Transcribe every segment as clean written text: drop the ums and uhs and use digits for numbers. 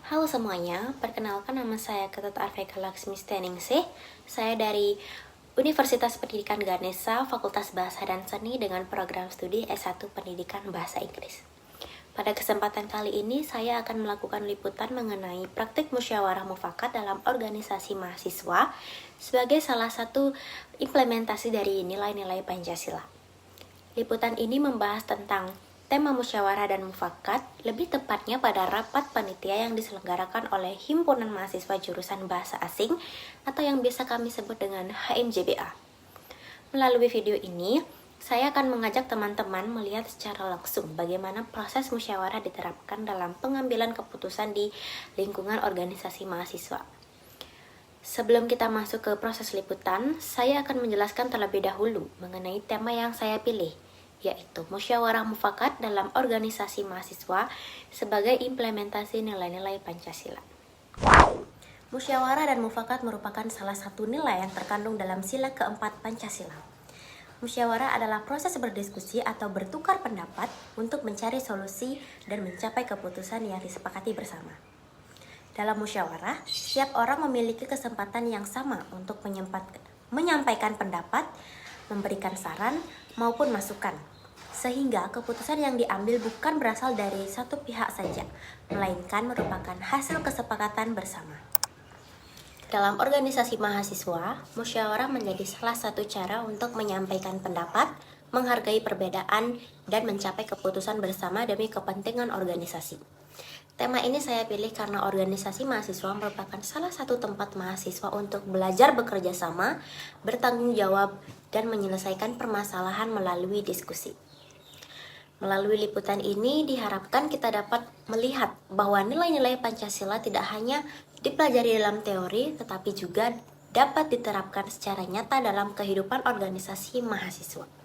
Halo semuanya, perkenalkan nama saya Ketut Arveka Laksmi Steningsih. Saya dari Universitas Pendidikan Ganesha, Fakultas Bahasa dan Seni dengan program studi S1 Pendidikan Bahasa Inggris. Pada kesempatan kali ini, saya akan melakukan liputan mengenai praktik musyawarah mufakat dalam organisasi mahasiswa sebagai salah satu implementasi dari nilai-nilai Pancasila. Liputan ini membahas tentang tema musyawarah dan mufakat, lebih tepatnya pada rapat panitia yang diselenggarakan oleh Himpunan Mahasiswa Jurusan Bahasa Asing atau yang biasa kami sebut dengan HMJBA. Melalui video ini, saya akan mengajak teman-teman melihat secara langsung bagaimana proses musyawarah diterapkan dalam pengambilan keputusan di lingkungan organisasi mahasiswa. Sebelum kita masuk ke proses liputan, saya akan menjelaskan terlebih dahulu mengenai tema yang saya pilih, yaitu musyawarah mufakat dalam organisasi mahasiswa sebagai implementasi nilai-nilai Pancasila. Musyawarah dan mufakat merupakan salah satu nilai yang terkandung dalam sila keempat Pancasila. Musyawarah adalah proses berdiskusi atau bertukar pendapat untuk mencari solusi dan mencapai keputusan yang disepakati bersama. Dalam musyawarah, setiap orang memiliki kesempatan yang sama untuk menyampaikan pendapat, memberikan saran, maupun masukan. Sehingga keputusan yang diambil bukan berasal dari satu pihak saja, melainkan merupakan hasil kesepakatan bersama. Dalam organisasi mahasiswa, musyawarah menjadi salah satu cara untuk menyampaikan pendapat, menghargai perbedaan, dan mencapai keputusan bersama demi kepentingan organisasi. Tema ini saya pilih karena organisasi mahasiswa merupakan salah satu tempat mahasiswa untuk belajar bekerja sama, bertanggung jawab, dan menyelesaikan permasalahan melalui diskusi. Melalui liputan ini diharapkan kita dapat melihat bahwa nilai-nilai Pancasila tidak hanya dipelajari dalam teori, tetapi juga dapat diterapkan secara nyata dalam kehidupan organisasi mahasiswa.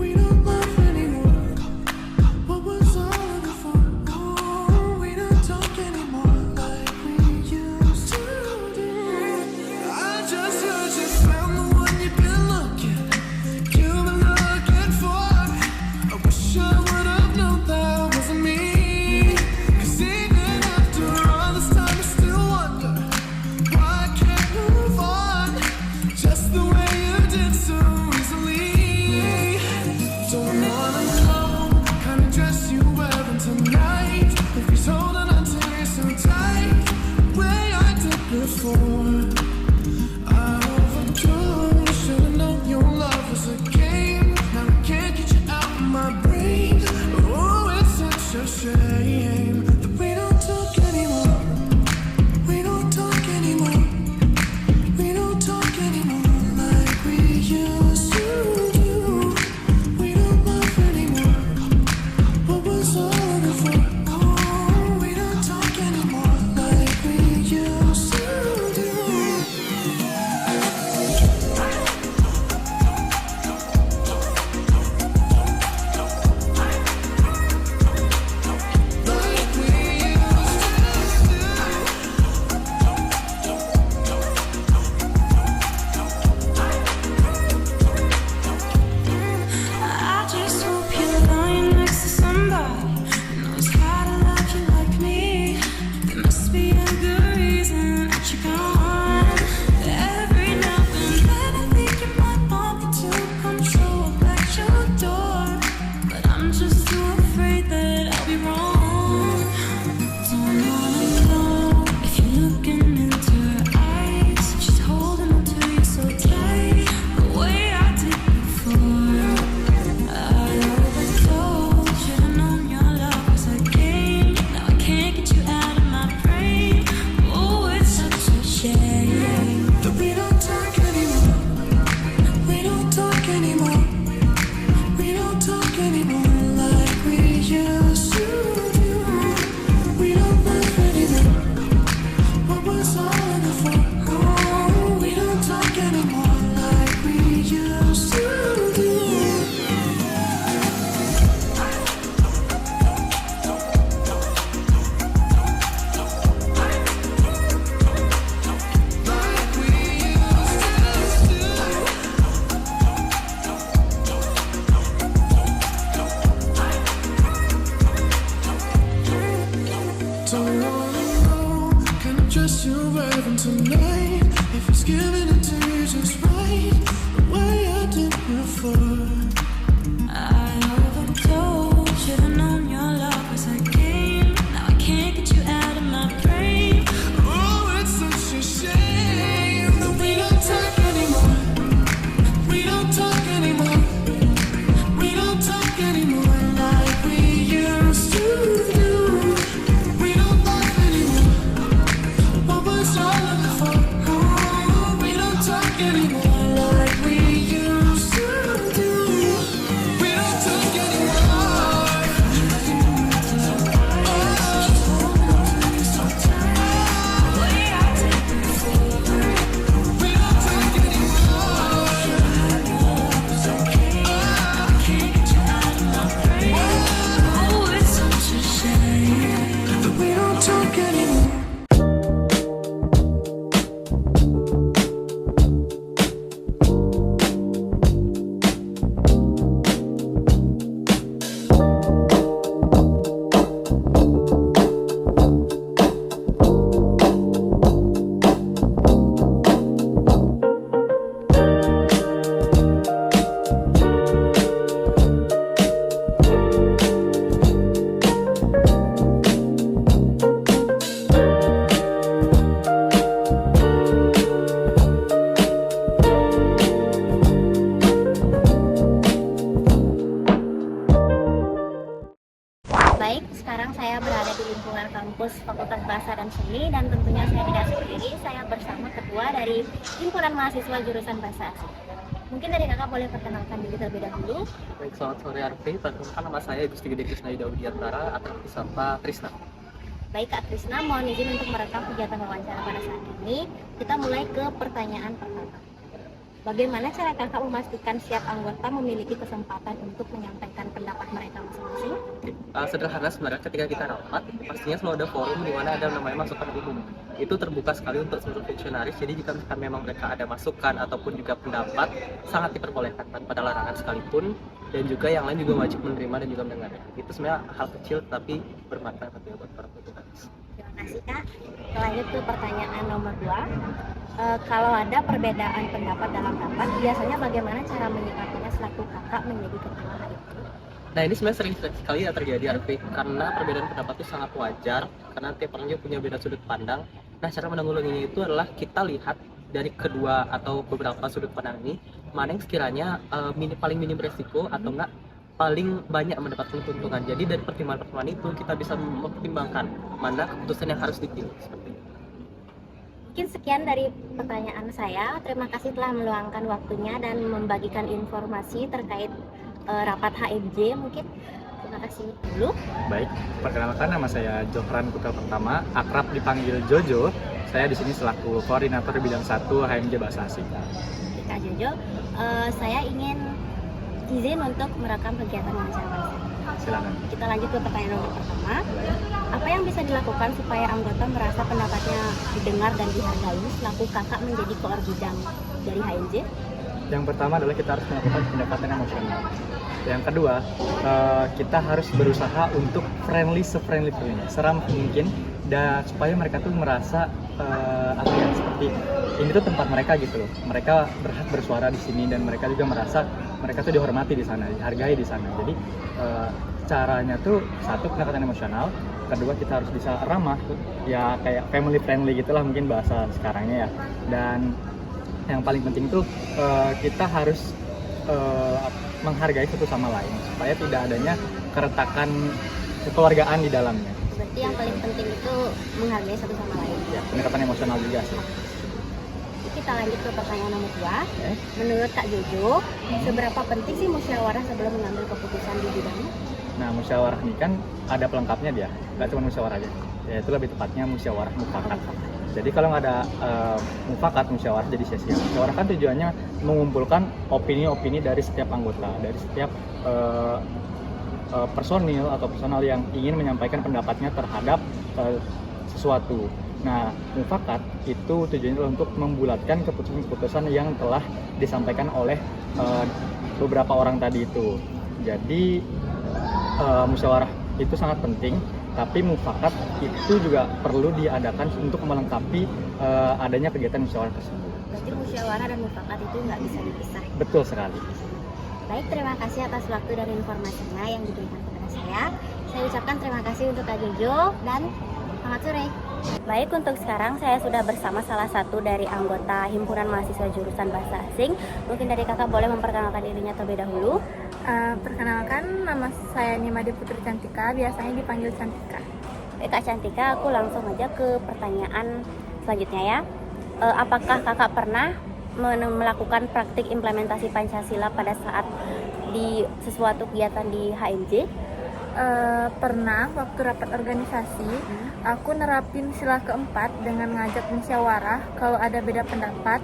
We don't Just you arriving tonight. If it's giving it to you just right, the way I did before. I overdosed. Should've known your love was a game. Now I can't get you out of my brain. Oh, it's such a shame that we don't talk anymore. We don't talk anymore. We don't talk anymore like we used to do. We don't laugh anymore. What was all looking for? Oh, we don't talk anymore like we used to do. We don't talk anymore. We don't talk Oh, it's such a shame. anymore. We don't talk anymore. Baik, sekarang saya berada di lingkungan kampus Fakultas Bahasa dan Seni dan tentunya saya tidak sendiri, saya bersama ketua dari Himpunan Mahasiswa Jurusan Bahasa Asing. Mungkin dari kakak boleh perkenalkan diri terlebih dahulu. Baik, selamat sore Arfi. Perkenalkan nama saya Gusti Gede Krisna Yuda Widiantara atau disapa Krisna. Baik Kak Krisna, mohon izin untuk merekam kegiatan wawancara pada saat ini. Kita mulai ke pertanyaan pertama. Bagaimana cara kakak memastikan setiap anggota memiliki kesempatan untuk menyampaikan pendapat mereka masing-masing? Sederhana sebenarnya ketika kita rapat, pastinya selalu ada forum di mana ada namanya masukan umum. Itu terbuka sekali untuk seluruh fungsionaris. Jadi jika misalkan memang mereka ada masukan ataupun juga pendapat, sangat diperbolehkan tanpa ada larangan sekalipun. Dan juga yang lain juga wajib menerima dan juga mendengarnya. Itu sebenarnya hal kecil tapi bermakna tentunya buat para fungsionaris. Terima kasih Kak. Lanjut ke pertanyaan nomor 2. Kalau ada perbedaan pendapat dalam rapat, biasanya bagaimana cara menyikapinya selaku kakak menjadi ketua HIP? Nah ini sebenarnya sering sekali ya terjadi Arfi, karena perbedaan pendapat itu sangat wajar karena tiap orang juga punya beda sudut pandang. Nah cara menanggulanginya itu adalah kita lihat dari kedua atau beberapa sudut pandang ini mana yang sekiranya paling minim resiko atau enggak paling banyak mendapatkan keuntungan. Jadi dari pertimbangan-pertimbangan itu kita bisa mempertimbangkan mana keputusan yang harus dipilih seperti itu. Mungkin sekian dari pertanyaan saya. Terima kasih telah meluangkan waktunya dan membagikan informasi terkait rapat HMJ. Mungkin terima kasih dulu. Baik, perkenalkan nama saya Johran Putra Pertama, akrab dipanggil Jojo. Saya di sini selaku koordinator bidang 1 HMJ Bahasa Asing. Kak Jojo, saya ingin izin untuk merekam kegiatan wawancara. Silakan. Kita lanjut ke pertanyaan nomor pertama. Apa yang bisa dilakukan supaya anggota merasa pendapatnya didengar dan dihargai selaku kakak menjadi koor bidang dari HMJ? Yang pertama adalah kita harus melakukan pendekatan emosional. Yang kedua, kita harus berusaha untuk se-friendly seramah mungkin, dan supaya mereka tuh merasa seperti ini tuh tempat mereka gitu loh. Mereka berhak bersuara di sini dan mereka juga merasa mereka tuh dihormati di sana, dihargai di sana. Jadi caranya tuh satu pendekatan emosional, kedua kita harus bisa ramah, ya kayak family friendly gitulah mungkin bahasa sekarangnya ya. Dan yang paling penting tuh kita harus menghargai satu sama lain supaya tidak adanya keretakan kekeluargaan di dalamnya. Berarti yang paling penting itu menghargai satu sama lain. Ya, pendekatan emosional juga sih. Kita lanjut ke pertanyaan nomor 2. Menurut Kak Jojo, seberapa penting sih musyawarah sebelum mengambil keputusan di bidangnya? Nah, musyawarah ini kan ada pelengkapnya dia, nggak cuma musyawarah aja. Ya, itu lebih tepatnya musyawarah mufakat. Jadi kalau nggak ada mufakat, musyawarah jadi sia-sia. Musyawarah kan tujuannya mengumpulkan opini-opini dari setiap anggota, dari setiap personil atau personal yang ingin menyampaikan pendapatnya terhadap sesuatu. Nah, mufakat itu tujuannya adalah untuk membulatkan keputusan-keputusan yang telah disampaikan oleh beberapa orang tadi itu. Jadi musyawarah itu sangat penting Tapi mufakat itu juga perlu diadakan untuk melengkapi adanya kegiatan musyawarah tersebut. Berarti musyawarah dan mufakat itu nggak bisa dipisah. Betul sekali. Baik, terima kasih atas waktu dan informasinya yang diberikan kepada saya. Saya ucapkan terima kasih untuk Kak Jojo dan selamat sore. Baik, untuk sekarang saya sudah bersama salah satu dari anggota Himpunan Mahasiswa Jurusan Bahasa Asing. Mungkin dari kakak boleh memperkenalkan dirinya terlebih dahulu. Perkenalkan, nama saya Nimade Putri Cantika, biasanya dipanggil Cantika. Baik, Kak Cantika, aku langsung aja ke pertanyaan selanjutnya ya. Apakah kakak pernah melakukan praktik implementasi Pancasila pada saat di sesuatu kegiatan di HMJ? Pernah waktu rapat organisasi, aku nerapin sila keempat dengan ngajak musyawarah kalau ada beda pendapat.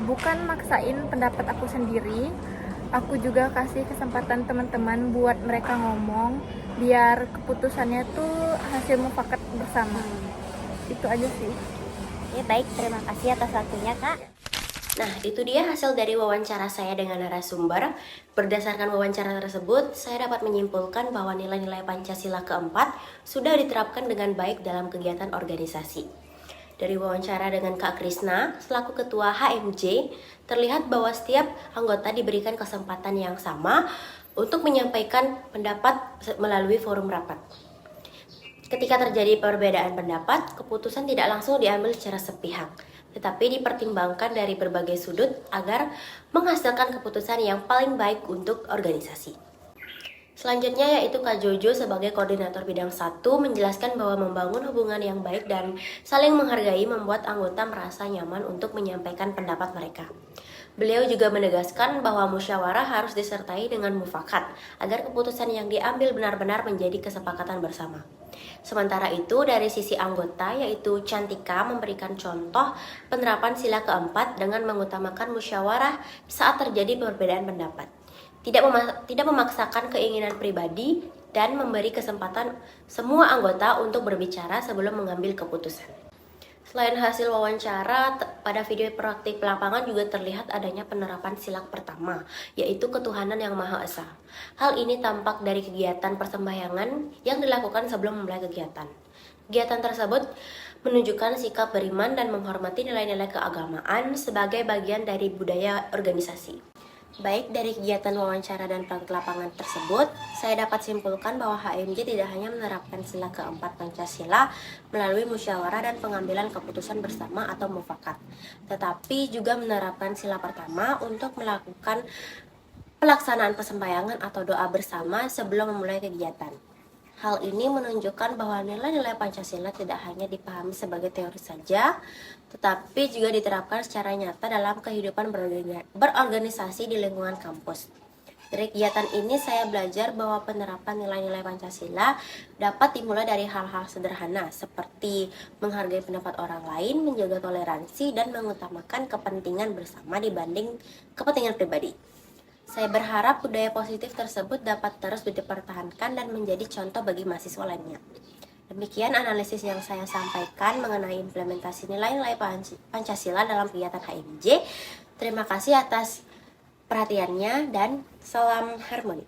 Bukan maksain pendapat aku sendiri, aku juga kasih kesempatan teman-teman buat mereka ngomong, biar keputusannya tuh hasil mufakat bersama. Itu aja sih. Ya baik, terima kasih atas waktunya Kak. Nah, itu dia hasil dari wawancara saya dengan narasumber. Berdasarkan wawancara tersebut, saya dapat menyimpulkan bahwa nilai-nilai Pancasila keempat sudah diterapkan dengan baik dalam kegiatan organisasi. Dari wawancara dengan Kak Krisna, selaku Ketua HMJ, terlihat bahwa setiap anggota diberikan kesempatan yang sama untuk menyampaikan pendapat melalui forum rapat. Ketika terjadi perbedaan pendapat, keputusan tidak langsung diambil secara sepihak, tetapi dipertimbangkan dari berbagai sudut agar menghasilkan keputusan yang paling baik untuk organisasi. Selanjutnya yaitu Kak Jojo sebagai koordinator bidang 1 menjelaskan bahwa membangun hubungan yang baik dan saling menghargai membuat anggota merasa nyaman untuk menyampaikan pendapat mereka. Beliau juga menegaskan bahwa musyawarah harus disertai dengan mufakat agar keputusan yang diambil benar-benar menjadi kesepakatan bersama. Sementara itu, dari sisi anggota yaitu Cantika memberikan contoh penerapan sila keempat dengan mengutamakan musyawarah saat terjadi perbedaan pendapat. Tidak memaksakan keinginan pribadi dan memberi kesempatan semua anggota untuk berbicara sebelum mengambil keputusan. Selain hasil wawancara, pada video praktik lapangan juga terlihat adanya penerapan sila pertama, yaitu ketuhanan yang Maha Esa. Hal ini tampak dari kegiatan persembahyangan yang dilakukan sebelum memulai kegiatan. Kegiatan tersebut menunjukkan sikap beriman dan menghormati nilai-nilai keagamaan sebagai bagian dari budaya organisasi. Baik dari kegiatan wawancara dan praktik lapangan tersebut, saya dapat simpulkan bahwa HMJ tidak hanya menerapkan sila keempat Pancasila melalui musyawarah dan pengambilan keputusan bersama atau mufakat, tetapi juga menerapkan sila pertama untuk melakukan pelaksanaan persembahyangan atau doa bersama sebelum memulai kegiatan. Hal ini menunjukkan bahwa nilai-nilai Pancasila tidak hanya dipahami sebagai teori saja, tetapi juga diterapkan secara nyata dalam kehidupan berorganisasi di lingkungan kampus. Dari kegiatan ini saya belajar bahwa penerapan nilai-nilai Pancasila dapat dimulai dari hal-hal sederhana seperti menghargai pendapat orang lain, menjaga toleransi, dan mengutamakan kepentingan bersama dibanding kepentingan pribadi. Saya berharap budaya positif tersebut dapat terus dipertahankan dan menjadi contoh bagi mahasiswa lainnya. Demikian analisis yang saya sampaikan mengenai implementasi nilai-nilai Pancasila dalam kegiatan HMJ. Terima kasih atas perhatiannya dan salam harmoni.